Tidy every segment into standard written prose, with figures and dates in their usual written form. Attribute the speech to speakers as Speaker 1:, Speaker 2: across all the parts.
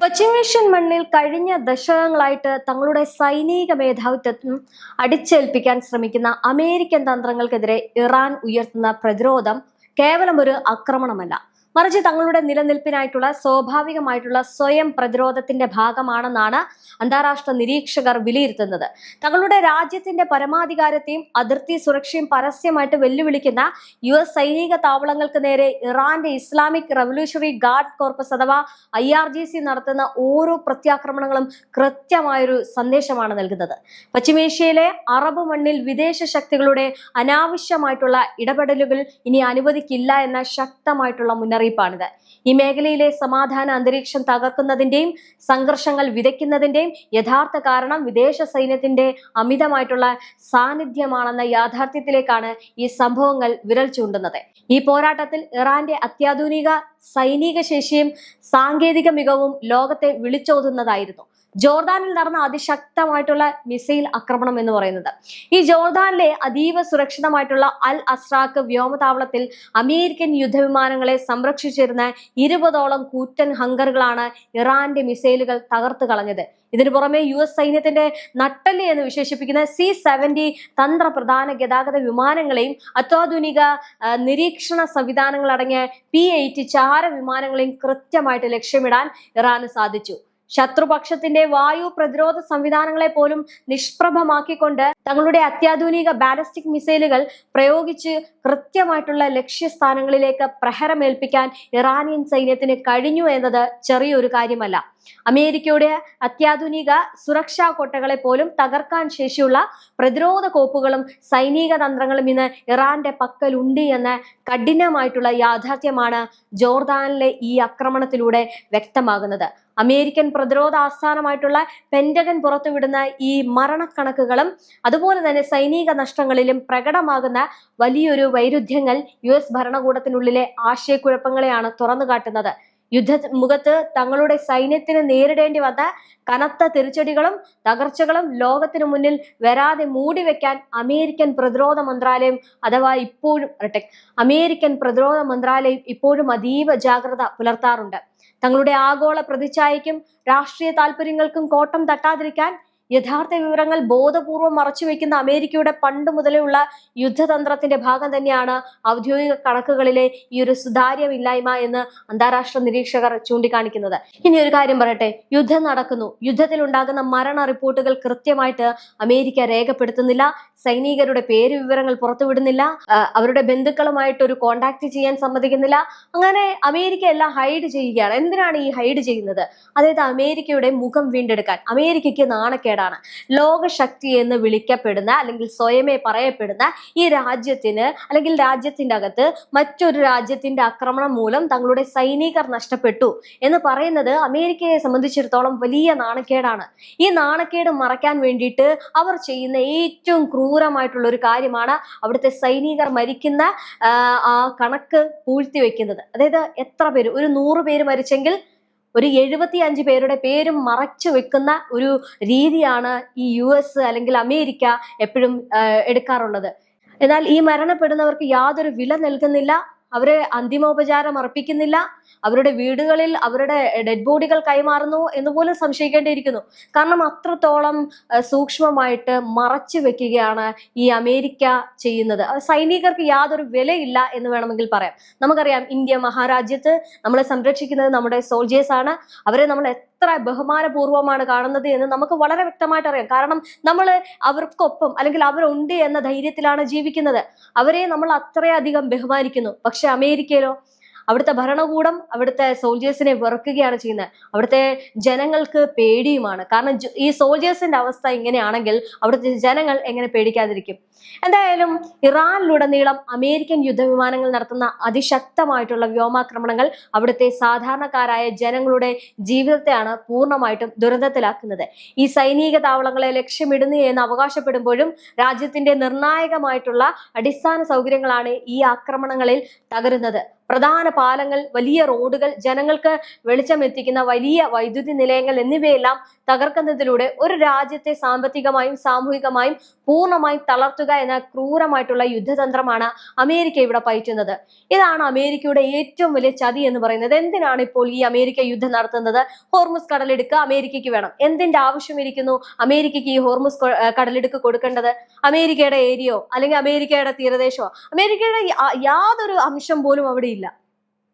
Speaker 1: പശ്ചിമേഷ്യൻ മണ്ണിൽ കഴിഞ്ഞ ദശകങ്ങളായിട്ട് തങ്ങളുടെ സൈനിക മേധാവിത്വം അടിച്ചേൽപ്പിക്കാൻ ശ്രമിക്കുന്ന അമേരിക്കൻ തന്ത്രങ്ങൾക്കെതിരെ ഇറാൻ ഉയർത്തുന്ന പ്രതിരോധം കേവലം ഒരു ആക്രമണമല്ല, മറിച്ച് തങ്ങളുടെ നിലനിൽപ്പിനായിട്ടുള്ള സ്വാഭാവികമായിട്ടുള്ള സ്വയം പ്രതിരോധത്തിന്റെ ഭാഗമാണെന്നാണ് അന്താരാഷ്ട്ര നിരീക്ഷകർ വിലയിരുത്തുന്നത്. തങ്ങളുടെ രാജ്യത്തിന്റെ പരമാധികാരത്തെയും അതിർത്തി സുരക്ഷയും പരസ്യമായിട്ട് വെല്ലുവിളിക്കുന്ന US സൈനിക താവളങ്ങൾക്ക് നേരെ ഇറാന്റെ ഇസ്ലാമിക് റവല്യൂഷണറി ഗാർഡ് കോർപ്പസ് അഥവാ IRGC നടത്തുന്ന ഓരോ പ്രത്യാക്രമണങ്ങളും കൃത്യമായൊരു സന്ദേശമാണ് നൽകുന്നത്. പശ്ചിമേഷ്യയിലെ അറബ് മണ്ണിൽ വിദേശ ശക്തികളുടെ അനാവശ്യമായിട്ടുള്ള ഇടപെടലുകൾ ഇനി അനുവദിക്കില്ല എന്ന ശക്തമായിട്ടുള്ള മുന്നറിയിപ്പാണിത്. ഈ മേഖലയിലെ സമാധാന അന്തരീക്ഷം തകർക്കുന്നതിന്റെയും സംഘർഷങ്ങൾ വിതയ്ക്കുന്നതിന്റെയും യഥാർത്ഥ കാരണം വിദേശ സൈന്യത്തിന്റെ അമിതമായിട്ടുള്ള സാന്നിധ്യമാണെന്ന യാഥാർത്ഥ്യത്തിലേക്കാണ് ഈ സംഭവങ്ങൾ വിരൽ ചൂണ്ടുന്നത്. ഈ പോരാട്ടത്തിൽ ഇറാന്റെ അത്യാധുനിക സൈനിക ശേഷിയും സാങ്കേതിക മികവും ലോകത്തെ വിളിച്ചോതുന്നതായിരുന്നു. ജോർദാനിൽ നടന്ന അതിശക്തമായിട്ടുള്ള മിസൈൽ ആക്രമണം എന്ന് പറയുന്നത്, ഈ ജോർദാനിലെ അതീവ സുരക്ഷിതമായിട്ടുള്ള അൽ അസ്രാഖ് വ്യോമതാവളത്തിൽ അമേരിക്കൻ യുദ്ധവിമാനങ്ങളെ സംരക്ഷിച്ചിരുന്ന 20ഓളം കൂറ്റൻ ഹങ്കറുകളാണ് ഇറാന്റെ മിസൈലുകൾ തകർത്തു കളഞ്ഞത്. ഇതിനു പുറമെ US സൈന്യത്തിന്റെ നട്ടെല്ല് എന്ന് വിശേഷിപ്പിക്കുന്ന C-70 തന്ത്രപ്രധാന ഗതാഗത വിമാനങ്ങളെയും അത്യാധുനിക നിരീക്ഷണ സംവിധാനങ്ങൾ അടങ്ങിയ P-8 ചാര വിമാനങ്ങളെയും കൃത്യമായിട്ട് ലക്ഷ്യമിടാൻ ഇറാന് സാധിച്ചു. ശത്രുപക്ഷത്തിന്റെ വായു പ്രതിരോധ സംവിധാനങ്ങളെ പോലും നിഷ്പ്രഭമാക്കിക്കൊണ്ട് തങ്ങളുടെ അത്യാധുനിക ബാലിസ്റ്റിക് മിസൈലുകൾ പ്രയോഗിച്ച് കൃത്യമായിട്ടുള്ള ലക്ഷ്യസ്ഥാനങ്ങളിലേക്ക് പ്രഹരമേൽപ്പിക്കാൻ ഇറാനിയൻ സൈന്യത്തിന് കഴിഞ്ഞു എന്നത് ചെറിയൊരു കാര്യമല്ല. അമേരിക്കയുടെ അത്യാധുനിക സുരക്ഷാ കോട്ടകളെ പോലും തകർക്കാൻ ശേഷിയുള്ള പ്രതിരോധ കോപ്പുകളും സൈനിക തന്ത്രങ്ങളും ഇന്ന് ഇറാന്റെ പക്കലുണ്ട് എന്ന കഠിനമായിട്ടുള്ള യാഥാർത്ഥ്യമാണ് ജോർദാനിലെ ഈ ആക്രമണത്തിലൂടെ വ്യക്തമാകുന്നത്. അമേരിക്കൻ പ്രതിരോധ ആസ്ഥാനമായിട്ടുള്ള പെന്റഗൺ പുറത്തുവിടുന്ന ഈ മരണക്കണക്കുകളും അതുപോലെ തന്നെ സൈനിക നഷ്ടങ്ങളിലും പ്രകടമാകുന്ന വലിയൊരു വൈരുദ്ധ്യങ്ങൾ US ഭരണകൂടത്തിനുള്ളിലെ ആശയക്കുഴപ്പങ്ങളെയാണ് തുറന്നു കാട്ടുന്നത്. യുദ്ധമുഖത്ത് തങ്ങളുടെ സൈന്യത്തിന് നേരിടേണ്ടി വന്ന കനത്ത തിരിച്ചടികളും തകർച്ചകളും ലോകത്തിനു മുന്നിൽ വരാതെ മൂടിവെക്കാൻ അമേരിക്കൻ പ്രതിരോധ മന്ത്രാലയം ഇപ്പോഴും അതീവ ജാഗ്രത പുലർത്താറുണ്ട്. തങ്ങളുടെ ആഗോള പ്രതിച്ഛായയ്ക്കും രാഷ്ട്രീയ താല്പര്യങ്ങൾക്കും കോട്ടം തട്ടാതിരിക്കാൻ യഥാർത്ഥ വിവരങ്ങൾ ബോധപൂർവം മറച്ചുവെക്കുന്ന അമേരിക്കയുടെ പണ്ട് മുതലുള്ള യുദ്ധതന്ത്രത്തിന്റെ ഭാഗം തന്നെയാണ് ഔദ്യോഗിക കണക്കുകളിലെ ഈ ഒരു സുതാര്യമില്ലായ്മ എന്ന് അന്താരാഷ്ട്ര നിരീക്ഷകർ ചൂണ്ടിക്കാണിക്കുന്നത്. ഇനി ഒരു കാര്യം പറയട്ടെ, യുദ്ധം നടക്കുന്നു, യുദ്ധത്തിൽ ഉണ്ടാകുന്ന മരണ റിപ്പോർട്ടുകൾ കൃത്യമായിട്ട് അമേരിക്ക രേഖപ്പെടുത്തുന്നില്ല, സൈനികരുടെ പേര് വിവരങ്ങൾ പുറത്തുവിടുന്നില്ല, അവരുടെ ബന്ധുക്കളുമായിട്ട് ഒരു കോണ്ടാക്ട് ചെയ്യാൻ സമ്മതിക്കുന്നില്ല. അങ്ങനെ അമേരിക്ക എല്ലാം ഹൈഡ് ചെയ്യുകയാണ്. എന്തിനാണ് ഈ ഹൈഡ് ചെയ്യുന്നത്? അതായത് അമേരിക്കയുടെ മുഖം വീണ്ടെടുക്കാൻ. അമേരിക്കയ്ക്ക് നാണക്കേട് ലോകശക്തി എന്ന് വിളിക്കപ്പെടുന്ന അല്ലെങ്കിൽ സ്വയമേ പറയപ്പെടുന്ന ഈ രാജ്യത്തിന് അല്ലെങ്കിൽ രാജ്യത്തിന്റെ അകത്ത് മറ്റൊരു രാജ്യത്തിന്റെ ആക്രമണം മൂലം തങ്ങളുടെ സൈനികർ നഷ്ടപ്പെട്ടു എന്ന് പറയുന്നത് അമേരിക്കയെ സംബന്ധിച്ചിടത്തോളം വലിയ നാണക്കേടാണ്. ഈ നാണക്കേട് മറയ്ക്കാൻ വേണ്ടിയിട്ട് അവർ ചെയ്യുന്ന ഏറ്റവും ക്രൂരമായിട്ടുള്ള ഒരു കാര്യമാണ് അവിടുത്തെ സൈനികർ മരിക്കുന്ന ആ കണക്ക് പൂഴ്ത്തിവെക്കുന്നത്. അതായത് എത്ര പേര്, ഒരു 100 പേര് മരിച്ചെങ്കിൽ ഒരു 75 പേരുടെ പേരും മറച്ചു വെക്കുന്ന ഒരു രീതിയാണ് ഈ US അല്ലെങ്കിൽ അമേരിക്ക എപ്പോഴും എടുക്കാറുള്ളത്. എന്നാൽ ഈ മരണപ്പെടുന്നവർക്ക് യാതൊരു വില നൽകുന്നില്ല, അവരെ അന്തിമോപചാരം അർപ്പിക്കുന്നില്ല, അവരുടെ വീടുകളിൽ അവരുടെ ഡെഡ് ബോഡികൾ കൈമാറുന്നു എന്നുപോലും സംശയിക്കേണ്ടിയിരിക്കുന്നു. കാരണം അത്രത്തോളം സൂക്ഷ്മമായിട്ട് മറച്ചു വെക്കുകയാണ് ഈ അമേരിക്ക ചെയ്യുന്നത്. സൈനികർക്ക് യാതൊരു വിലയില്ല എന്ന് വേണമെങ്കിൽ പറയാം. നമുക്കറിയാം, ഇന്ത്യ മഹാരാജ്യത്ത് നമ്മളെ സംരക്ഷിക്കുന്നത് നമ്മുടെ സോൾജേഴ്സ് ആണ്. അവരെ നമ്മൾ എത്ര ബഹുമാനപൂർവ്വമാണ് കാണുന്നത് എന്ന് നമുക്ക് വളരെ വ്യക്തമായിട്ട് അറിയാം. കാരണം നമ്മൾ അവർക്കൊപ്പം അല്ലെങ്കിൽ അവരുണ്ട് എന്ന ധൈര്യത്തിലാണ് ജീവിക്കുന്നത്. അവരെ നമ്മൾ അത്രയധികം ബഹുമാനിക്കുന്നു. പക്ഷെ അമേരിക്കയിലോ അവിടുത്തെ ഭരണകൂടം അവിടുത്തെ സോൾജേഴ്സിനെ വെറുക്കുകയാണ് ചെയ്യുന്നത്. അവിടുത്തെ ജനങ്ങൾക്ക് പേടിയുമാണ്. കാരണം ഈ സോൾജേഴ്സിന്റെ അവസ്ഥ ഇങ്ങനെയാണെങ്കിൽ അവിടുത്തെ ജനങ്ങൾ എങ്ങനെ പേടിക്കാതിരിക്കും? എന്തായാലും ഇറാനിലുടനീളം അമേരിക്കൻ യുദ്ധവിമാനങ്ങൾ നടത്തുന്ന അതിശക്തമായിട്ടുള്ള വ്യോമാക്രമണങ്ങൾ അവിടുത്തെ സാധാരണക്കാരായ ജനങ്ങളുടെ ജീവിതത്തെയാണ് പൂർണ്ണമായിട്ടും ദുരന്തത്തിലാക്കുന്നത്. ഈ സൈനിക താവളങ്ങളെ ലക്ഷ്യമിടുന്നു എന്ന് അവകാശപ്പെടുമ്പോഴും രാജ്യത്തിന്റെ നിർണായകമായിട്ടുള്ള അടിസ്ഥാന സൗകര്യങ്ങളാണ് ഈ ആക്രമണങ്ങളിൽ തകരുന്നത്. പ്രധാന പാലങ്ങൾ, വലിയ റോഡുകൾ, ജനങ്ങൾക്ക് വെളിച്ചം എത്തിക്കുന്ന വലിയ വൈദ്യുതി നിലയങ്ങൾ എന്നിവയെല്ലാം തകർക്കുന്നതിലൂടെ ഒരു രാജ്യത്തെ സാമ്പത്തികമായും സാമൂഹികമായും പൂർണ്ണമായും തളർത്തുക എന്ന ക്രൂരമായിട്ടുള്ള യുദ്ധതന്ത്രമാണ് അമേരിക്ക ഇവിടെ പയറ്റുന്നത്. ഇതാണ് അമേരിക്കയുടെ ഏറ്റവും വലിയ ചതി എന്ന് പറയുന്നത്. എന്തിനാണ് ഇപ്പോൾ ഈ അമേരിക്ക യുദ്ധം നടത്തുന്നത്? ഹോർമുസ് കടലിടുക്ക് അമേരിക്കയ്ക്ക് വേണം. എന്തിന്റെ ആവശ്യമിരിക്കുന്നു അമേരിക്കയ്ക്ക് ഈ ഹോർമുസ് കടലിടുക്ക് കൊടുക്കേണ്ടത്? അമേരിക്കയുടെ ഏരിയയോ അല്ലെങ്കിൽ അമേരിക്കയുടെ തീരദേശമോ? അമേരിക്കയുടെ യാതൊരു അംശം പോലും അവിടെ ഇല്ല.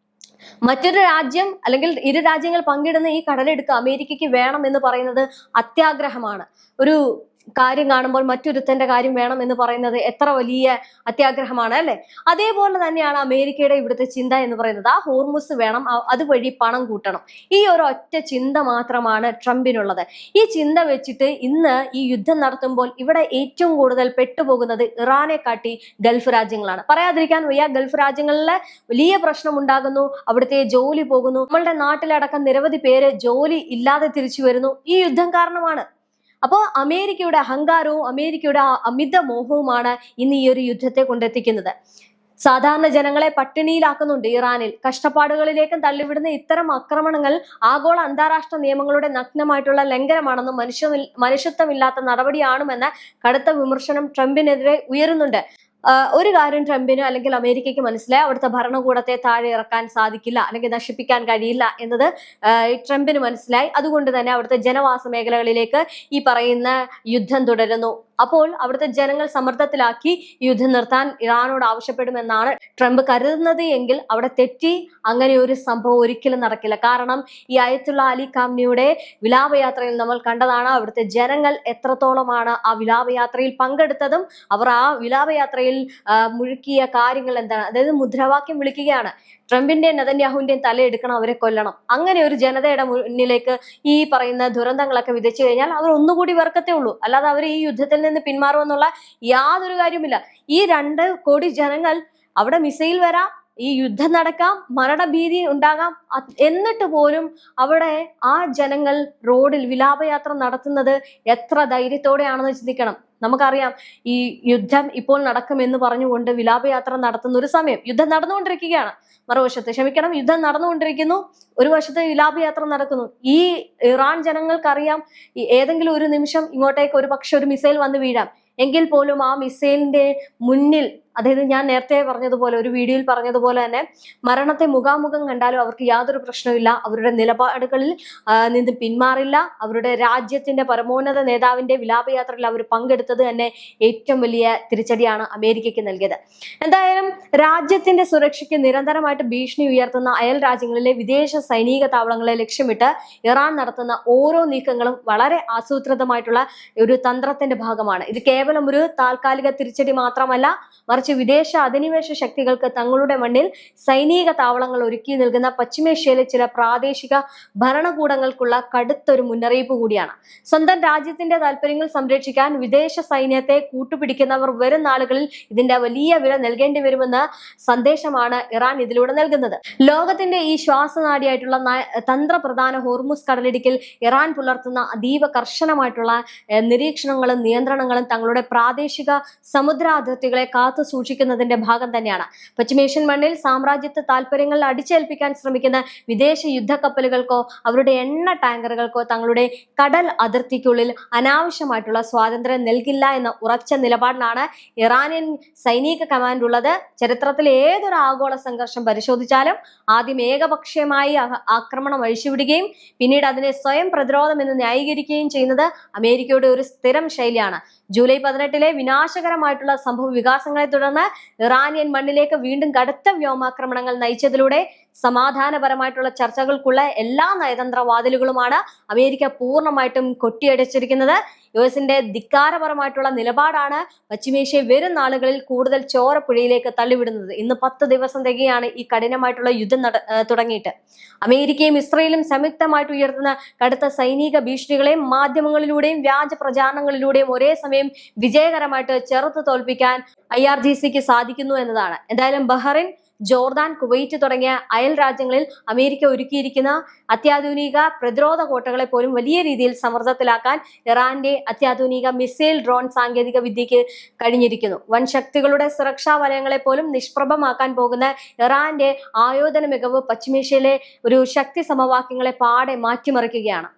Speaker 1: മറ്റൊരു രാജ്യം അല്ലെങ്കിൽ ഇരു രാജ്യങ്ങൾ പങ്കിടുന്ന ഈ കടലെടുക്ക് അമേരിക്കയ്ക്ക് വേണം എന്ന് പറയുന്നത് അത്യാഗ്രഹമാണ്. ഒരു കാര്യം കാണുമ്പോൾ മറ്റൊരുത്തന്റെ കാര്യം വേണം എന്ന് പറയുന്നത് എത്ര വലിയ അത്യാഗ്രഹമാണ് അല്ലെ? അതേപോലെ തന്നെയാണ് അമേരിക്കയുടെ ഇവിടുത്തെ ചിന്ത എന്ന് പറയുന്നത്. ആ ഹോർമുസ് വേണം, അതുവഴി പണം കൂട്ടണം. ഈ ഒരു ഒറ്റ ചിന്ത മാത്രമാണ് ട്രംപിനുള്ളത്. ഈ ചിന്ത വെച്ചിട്ട് ഇന്ന് ഈ യുദ്ധം നടത്തുമ്പോൾ ഇവിടെ ഏറ്റവും കൂടുതൽ പെട്ടുപോകുന്നത് ഇറാനെ കാട്ടി ഗൾഫ് രാജ്യങ്ങളാണ്. പറയാതിരിക്കാൻ വയ്യ, ഗൾഫ് രാജ്യങ്ങളിലെ വലിയ പ്രശ്നം ഉണ്ടാകുന്നു, അവിടുത്തെ ജോലി പോകുന്നു. നമ്മളുടെ നാട്ടിലടക്കം നിരവധി പേര് ജോലി ഇല്ലാതെ തിരിച്ചു വരുന്നു. ഈ യുദ്ധം കാരണമാണ്. അപ്പോൾ അമേരിക്കയുടെ അഹങ്കാരവും അമേരിക്കയുടെ അമിത മോഹവുമാണ് ഇന്ന് ഈ ഒരു യുദ്ധത്തെ കൊണ്ടെത്തിക്കുന്നത്. സാധാരണ ജനങ്ങളെ പട്ടിണിയിലാക്കുന്നുണ്ട് ഇറാനിൽ. കഷ്ടപ്പാടുകളിലേക്കും തള്ളിവിടുന്ന ഇത്തരം ആക്രമണങ്ങൾ ആഗോള അന്താരാഷ്ട്ര നിയമങ്ങളുടെ നഗ്നമായിട്ടുള്ള ലംഘനമാണെന്നും മനുഷ്യത്വമില്ലാത്ത നടപടിയാണെന്ന കടുത്ത വിമർശനം ട്രംപിനെതിരെ ഉയരുന്നുണ്ട്. ഒരു കാര്യം ട്രംപിന് അല്ലെങ്കിൽ അമേരിക്കയ്ക്ക് മനസ്സിലായി, അവിടുത്തെ ഭരണകൂടത്തെ താഴെ ഇറക്കാൻ സാധിക്കില്ല അല്ലെങ്കിൽ നശിപ്പിക്കാൻ കഴിയില്ല എന്നത് ട്രംപിന് മനസ്സിലായി. അതുകൊണ്ട് തന്നെ അവിടുത്തെ ജനവാസ മേഖലകളിലേക്ക് ഈ പറയുന്ന യുദ്ധം തുടരുന്നു. അപ്പോൾ അവിടുത്തെ ജനങ്ങൾ സമ്മർദ്ദത്തിലാക്കി യുദ്ധം നിർത്താൻ ഇറാനോട് ആവശ്യപ്പെടുമെന്നാണ് ട്രംപ് കരുതുന്നത് എങ്കിൽ അവിടെ തെറ്റി. അങ്ങനെ ഒരു സംഭവം ഒരിക്കലും നടക്കില്ല. കാരണം ഈ അയത്തുള്ള അലി ഖാംനിയുടെ വിലാപയാത്രയിൽ നമ്മൾ കണ്ടതാണ് അവിടുത്തെ ജനങ്ങൾ എത്രത്തോളമാണ് ആ വിലാപയാത്രയിൽ പങ്കെടുത്തതും അവർ ആ വിലാപയാത്രയിൽ മുഴുക്കിയ കാര്യങ്ങൾ എന്താണ്. അതായത് മുദ്രാവാക്യം വിളിക്കുകയാണ്, ട്രംപിന്റെ നെതന്യാഹുവിന്റെയും തലയെടുക്കണം, അവരെ കൊല്ലണം. അങ്ങനെ ഒരു ജനതയുടെ മുന്നിലേക്ക് ഈ പറയുന്ന ദുരന്തങ്ങളൊക്കെ വിതച്ചു കഴിഞ്ഞാൽ അവർ ഒന്നുകൂടി വെറുക്കത്തേ ഉള്ളൂ. അല്ലാതെ അവർ ഈ യുദ്ധത്തിൽ നിന്ന് പിന്മാറുമെന്നുള്ള യാതൊരു കാര്യമില്ല. ഈ 2 കോടി ജനങ്ങൾ അവിടെ മിസൈൽ വരാം, ഈ യുദ്ധം നടക്കാം, മരണഭീതി ഉണ്ടാകാം, എന്നിട്ട് പോലും അവിടെ ആ ജനങ്ങൾ റോഡിൽ വിലാപയാത്ര നടത്തുന്നത് എത്ര ധൈര്യത്തോടെയാണെന്ന് ചിന്തിക്കണം. നമുക്കറിയാം ഈ യുദ്ധം ഇപ്പോൾ നടക്കുമെന്ന് പറഞ്ഞുകൊണ്ട് വിലാപയാത്ര നടത്തുന്ന ഒരു സമയം, യുദ്ധം നടന്നുകൊണ്ടിരിക്കുകയാണ്, മറുവശത്ത് യുദ്ധം നടന്നുകൊണ്ടിരിക്കുന്നു, ഒരു വശത്ത് വിലാപയാത്ര നടക്കുന്നു. ഈ ഇറാൻ ജനങ്ങൾക്കറിയാം ഏതെങ്കിലും ഒരു നിമിഷം ഇങ്ങോട്ടേക്ക് ഒരു പക്ഷെ ഒരു മിസൈൽ വന്ന് വീഴാം. എങ്കിൽ പോലും ആ മിസൈലിന്റെ മുന്നിൽ, അതായത് ഞാൻ നേരത്തെ പറഞ്ഞതുപോലെ ഒരു വീഡിയോയിൽ പറഞ്ഞതുപോലെ തന്നെ മരണത്തെ മുഖാമുഖം കണ്ടാലും അവർക്ക് യാതൊരു പ്രശ്നമില്ല. അവരുടെ നിലപാടുകളിൽ നിന്ന് പിന്മാറില്ല. അവരുടെ രാജ്യത്തിന്റെ പരമോന്നത നേതാവിന്റെ വിലാപയാത്രയിൽ അവർ പങ്കെടുത്തത് തന്നെ ഏറ്റവും വലിയ തിരിച്ചടിയാണ് അമേരിക്കയ്ക്ക് നൽകിയത്. എന്തായാലും രാജ്യത്തിന്റെ സുരക്ഷയ്ക്ക് നിരന്തരമായിട്ട് ഭീഷണി ഉയർത്തുന്ന അയൽ രാജ്യങ്ങളിലെ വിദേശ സൈനിക താവളങ്ങളെ ലക്ഷ്യമിട്ട് ഇറാൻ നടത്തുന്ന ഓരോ നീക്കങ്ങളും വളരെ ആസൂത്രിതമായിട്ടുള്ള ഒരു തന്ത്രത്തിന്റെ ഭാഗമാണ്. ഇത് കേവലം ഒരു താൽക്കാലിക തിരിച്ചടി മാത്രമല്ല, മറിച്ച് വിദേശ അധിനിവേശ ശക്തികൾക്ക് തങ്ങളുടെ മണ്ണിൽ സൈനിക താവളങ്ങൾ ഒരുക്കി നൽകുന്ന പശ്ചിമേഷ്യയിലെ ചില പ്രാദേശിക ഭരണകൂടങ്ങൾക്കുള്ള കടുത്തൊരു മുന്നറിയിപ്പ് കൂടിയാണ്. സ്വന്തം രാജ്യത്തിന്റെ താല്പര്യങ്ങൾ സംരക്ഷിക്കാൻ വിദേശ സൈന്യത്തെ കൂട്ടുപിടിക്കുന്നവർ വരും നാളുകളിൽ ഇതിന്റെ വലിയ വില നൽകേണ്ടി വരുമെന്ന സന്ദേശമാണ് ഇറാൻ ഇതിലൂടെ നൽകുന്നത്. ലോകത്തിന്റെ ഈ ശ്വാസനാടിയായിട്ടുള്ള തന്ത്രപ്രധാന ഹോർമുസ് കടലിടുക്കിൽ ഇറാൻ പുലർത്തുന്ന അതീവ കർശനമായിട്ടുള്ള നിരീക്ഷണങ്ങളും നിയന്ത്രണങ്ങളും തങ്ങളുടെ പ്രാദേശിക സമുദ്രാതിർത്തികളെ കാത്തു സൂക്ഷിക്കുന്നതിന്റെ ഭാഗം തന്നെയാണ്. പശ്ചിമേഷ്യൻ മണ്ണിൽ സാമ്രാജ്യത്വ താല്പര്യങ്ങൾ അടിച്ചേൽപ്പിക്കാൻ ശ്രമിക്കുന്ന വിദേശ യുദ്ധക്കപ്പലുകൾക്കോ അവരുടെ എണ്ണ ടാങ്കറുകൾക്കോ തങ്ങളുടെ കടൽ അതിർത്തിക്കുള്ളിൽ അനാവശ്യമായിട്ടുള്ള സ്വാതന്ത്ര്യം നൽകില്ല എന്ന ഉറച്ച നിലപാടിലാണ് ഇറാനിയൻ സൈനിക കമാൻഡ് ഉള്ളത്. ചരിത്രത്തിലെ ഏതൊരു ആഗോള സംഘർഷം പരിശോധിച്ചാലും ആദ്യം ഏകപക്ഷീയമായി ആക്രമണം അഴിച്ചുവിടുകയും പിന്നീട് അതിനെ സ്വയം പ്രതിരോധം എന്ന് ന്യായീകരിക്കുകയും ചെയ്യുന്നത് അമേരിക്കയുടെ ഒരു സ്ഥിരം ശൈലിയാണ്. ജൂലൈ 18 വിനാശകരമായിട്ടുള്ള സംഭവ വികാസങ്ങളെ തുടർന്ന് ഇറാനിയൻ മണ്ണിലേക്ക് വീണ്ടും കടുത്ത വ്യോമാക്രമണങ്ങൾ നയിച്ചതിലൂടെ സമാധാനപരമായിട്ടുള്ള ചർച്ചകൾക്കുള്ള എല്ലാ നയതന്ത്ര വാതിലുകളുമാണ് അമേരിക്ക പൂർണ്ണമായിട്ടും കൊട്ടിയടച്ചിരിക്കുന്നത്. യുഎസിന്റെ ധിക്കാരപരമായിട്ടുള്ള നിലപാടാണ് പശ്ചിമേഷ്യ വരും നാളുകളിൽ കൂടുതൽ ചോരപ്പുഴയിലേക്ക് തള്ളിവിടുന്നത്. ഇന്ന് 10 ദിവസം തികയാണ് ഈ കഠിനമായിട്ടുള്ള യുദ്ധം തുടങ്ങിയിട്ട്. അമേരിക്കയും ഇസ്രയേലും സംയുക്തമായിട്ട് ഉയർത്തുന്ന കടുത്ത സൈനിക ഭീഷണികളെയും മാധ്യമങ്ങളിലൂടെയും വ്യാജ പ്രചാരണങ്ങളിലൂടെയും ഒരേ സമയം വിജയകരമായിട്ട് ചെറുത്ത് തോൽപ്പിക്കാൻ IRGCക്ക് സാധിക്കുന്നു എന്നതാണ്. എന്തായാലും ബഹ്റൈൻ, ജോർദാൻ, കുവൈറ്റ് തുടങ്ങിയ അയൽ രാജ്യങ്ങളിൽ അമേരിക്ക ഒരുക്കിയിരിക്കുന്ന അത്യാധുനിക പ്രതിരോധ കോട്ടകളെ പോലും വലിയ രീതിയിൽ സമ്മർദ്ദത്തിലാക്കാൻ ഇറാന്റെ അത്യാധുനിക മിസൈൽ ഡ്രോൺ സാങ്കേതിക വിദ്യക്ക് കഴിഞ്ഞിരിക്കുന്നു. വൻ ശക്തികളുടെ സുരക്ഷാ വലയങ്ങളെ പോലും നിഷ്പ്രഭമാക്കാൻ പോകുന്ന ഇറാന്റെ ആയോധന മികവ് പശ്ചിമേഷ്യയിലെ ഒരു ശക്തി സമവാക്യങ്ങളെ പാടെ മാറ്റിമറിക്കുകയാണ്.